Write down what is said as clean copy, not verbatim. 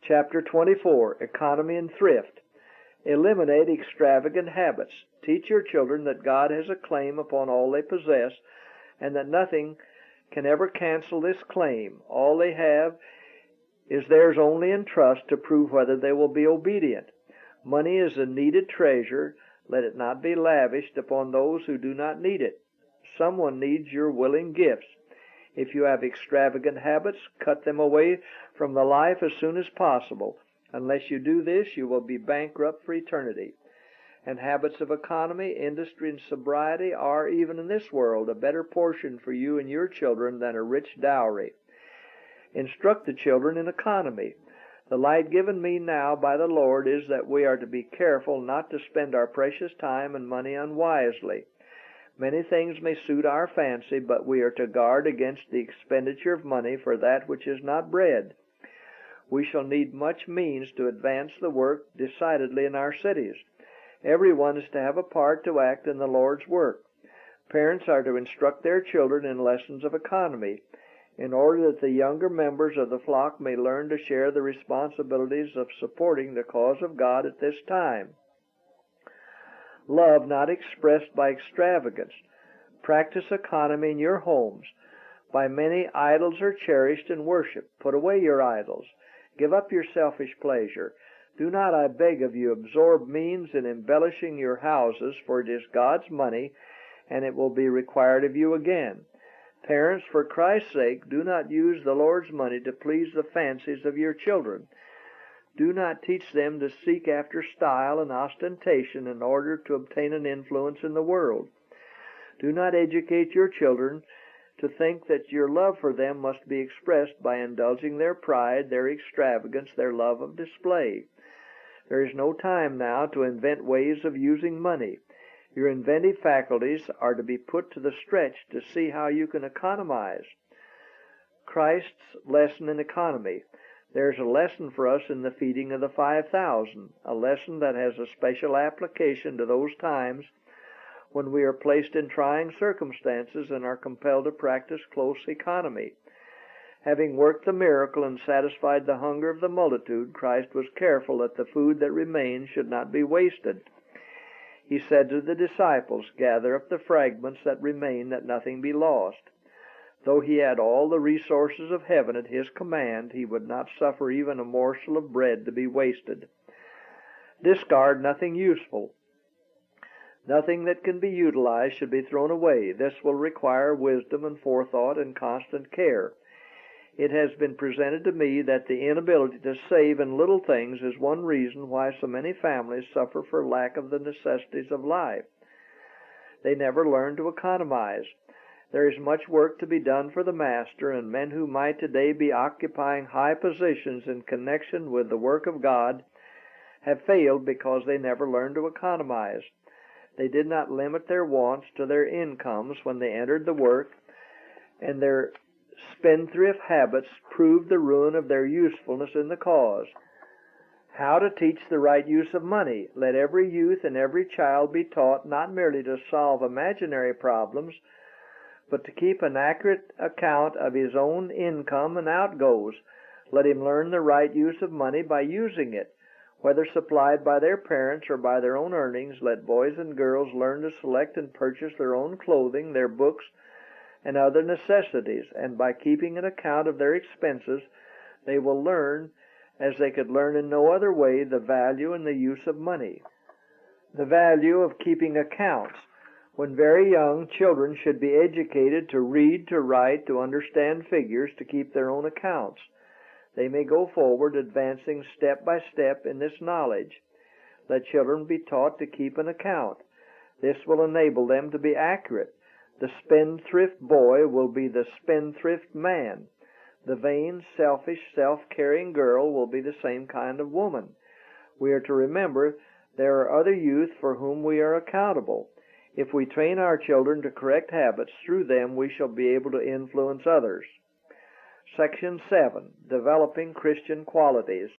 Chapter 24, Economy and Thrift. Eliminate extravagant habits. Teach your children that God has a claim upon all they possess, and that nothing can ever cancel this claim. All they have is theirs only in trust to prove whether they will be obedient. Money is a needed treasure. Let it not be lavished upon those who do not need it. Someone needs your willing gifts. If you have extravagant habits, cut them away from the life as soon as possible. Unless you do this, you will be bankrupt for eternity. And habits of economy, industry, and sobriety are, even in this world, a better portion for you and your children than a rich dowry. Instruct the children in economy. The light given me now by the Lord is that we are to be careful not to spend our precious time and money unwisely. Many things may suit our fancy, but we are to guard against the expenditure of money for that which is not bread. We shall need much means to advance the work decidedly in our cities. Everyone is to have a part to act in the Lord's work. Parents are to instruct their children in lessons of economy, in order that the younger members of the flock may learn to share the responsibilities of supporting the cause of God at this time. Love not expressed by extravagance. Practice economy in your homes. By many idols are cherished and worshipped. Put away your idols. Give up your selfish pleasure. Do not, I beg of you, absorb means in embellishing your houses, for it is God's money, and it will be required of you again. Parents, for Christ's sake, do not use the Lord's money to please the fancies of your children. Do not teach them to seek after style and ostentation in order to obtain an influence in the world. Do not educate your children to think that your love for them must be expressed by indulging their pride, their extravagance, their love of display. There is no time now to invent ways of using money. Your inventive faculties are to be put to the stretch to see how you can economize. Christ's lesson in economy. There's a lesson for us in the feeding of the 5,000, a lesson that has a special application to those times when we are placed in trying circumstances and are compelled to practice close economy. Having worked the miracle and satisfied the hunger of the multitude, Christ was careful that the food that remained should not be wasted. He said to the disciples, "Gather up the fragments that remain, that nothing be lost." Though he had all the resources of heaven at his command, he would not suffer even a morsel of bread to be wasted. Discard nothing useful. Nothing that can be utilized should be thrown away. This will require wisdom and forethought and constant care. It has been presented to me that the inability to save in little things is one reason why so many families suffer for lack of the necessities of life. They never learn to economize. There is much work to be done for the Master, and men who might today be occupying high positions in connection with the work of God have failed because they never learned to economize. They did not limit their wants to their incomes when they entered the work, and their spendthrift habits proved the ruin of their usefulness in the cause. How to teach the right use of money. Let every youth and every child be taught not merely to solve imaginary problems, but to keep an accurate account of his own income and outgoes. Let him learn the right use of money by using it. Whether supplied by their parents or by their own earnings, let boys and girls learn to select and purchase their own clothing, their books, and other necessities, and by keeping an account of their expenses, they will learn, as they could learn in no other way, the value and the use of money. The value of keeping accounts. When very young, children should be educated to read, to write, to understand figures, to keep their own accounts. They may go forward, advancing step by step in this knowledge. Let children be taught to keep an account. This will enable them to be accurate. The spendthrift boy will be the spendthrift man. The vain, selfish, self-caring girl will be the same kind of woman. We are to remember there are other youth for whom we are accountable. If we train our children to correct habits, through them we shall be able to influence others. Section 7. Developing Christian Qualities.